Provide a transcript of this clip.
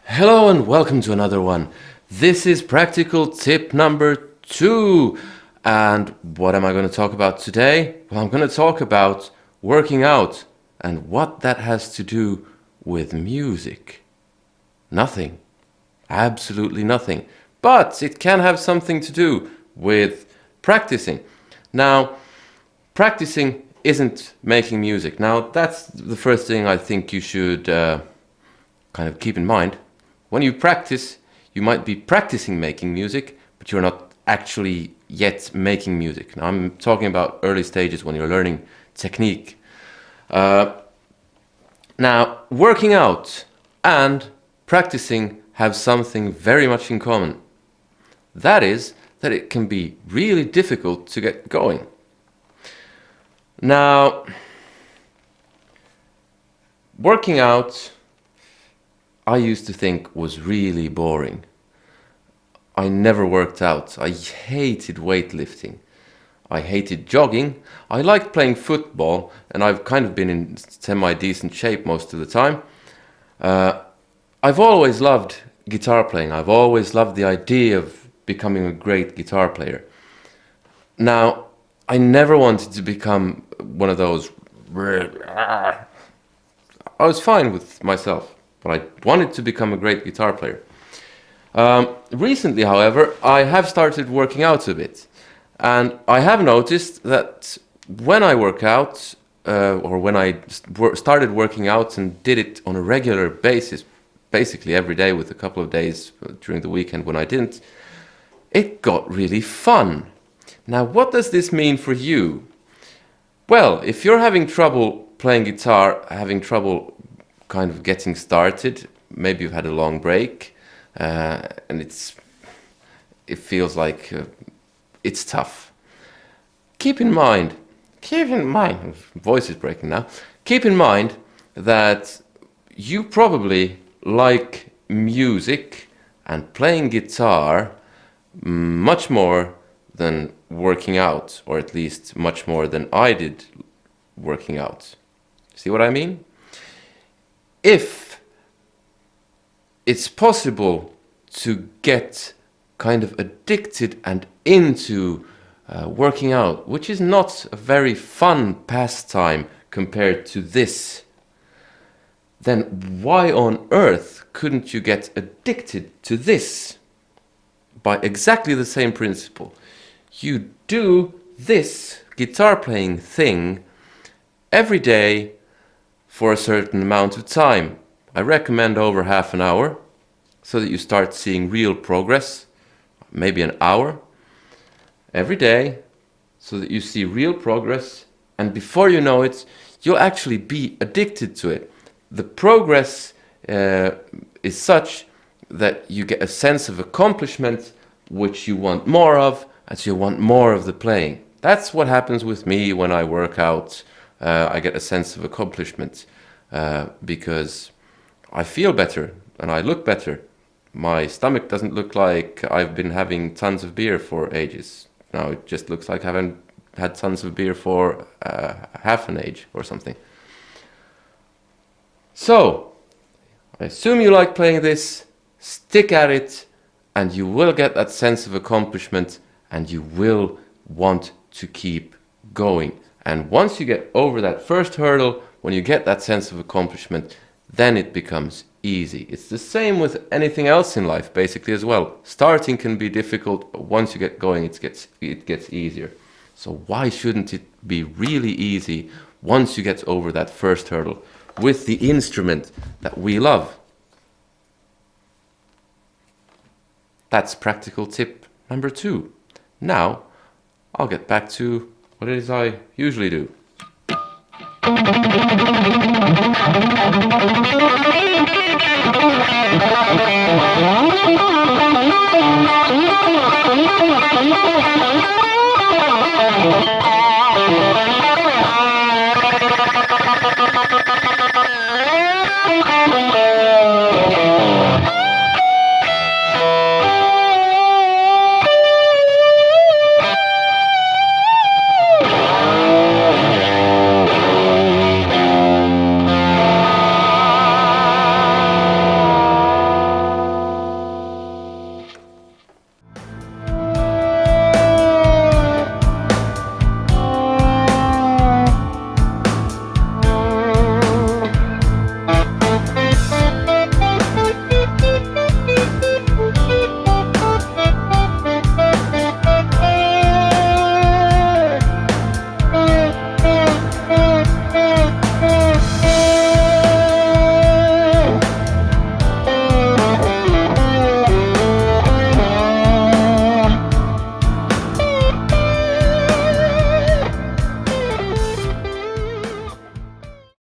Hello and welcome to another one. This is practical tip number 2. And what am I going to talk about today? Well, I'm going to talk about working out and what that has to do with music. Nothing. Absolutely nothing. But it can have something to do with practicing. Now, practicing isn't making music. Now, that's the first thing I think you should kind of keep in mind. When you practice, you might be practicing making music, but you're not actually yet making music. Now, I'm talking about early stages when you're learning technique. Now, working out and practicing have something very much in common. That is that it can be really difficult to get going. Now, working out, I used to think was really boring. I never worked out. I hated weightlifting. I hated jogging. I liked playing football, and I've kind of been in semi-decent shape most of the time. I've always loved guitar playing. I've always loved the idea of becoming a great guitar player. Now, I never wanted to become one of those. I was fine with myself, but I wanted to become a great guitar player. Recently, however, I have started working out a bit. And I have noticed that when I work out, or when I started working out and did it on a regular basis, basically every day with a couple of days during the weekend when I didn't, it got really fun. Now, what does this mean for you? Well, if you're having trouble playing guitar, having trouble kind of getting started, maybe you've had a long break, and it feels like it's tough. Keep in mind, voice is breaking now. Keep in mind that you probably like music and playing guitar much more than working out, or at least much more than I did working out. See what I mean? If it's possible to get kind of addicted and into working out, which is not a very fun pastime compared to this, then why on earth couldn't you get addicted to this? By exactly the same principle. You do this guitar playing thing every day for a certain amount of time. I recommend over half an hour, so that you start seeing real progress, maybe an hour every day, so that you see real progress, and before you know it, you'll actually be addicted to it. The progress is such that you get a sense of accomplishment which you want more of, as you want more of the playing. That's what happens with me when I work out. I get a sense of accomplishment because I feel better and I look better. My stomach doesn't look like I've been having tons of beer for ages. Now it just looks like I haven't had tons of beer for half an age or something. So, I assume you like playing this, stick at it, and you will get that sense of accomplishment, and you will want to keep going. And once you get over that first hurdle, when you get that sense of accomplishment, then it becomes easy. It's the same with anything else in life, basically, as well. Starting can be difficult, but once you get going, it gets easier. So why shouldn't it be really easy once you get over that first hurdle with the instrument that we love? That's practical tip number 2. Now, I'll get back to what it is I usually do.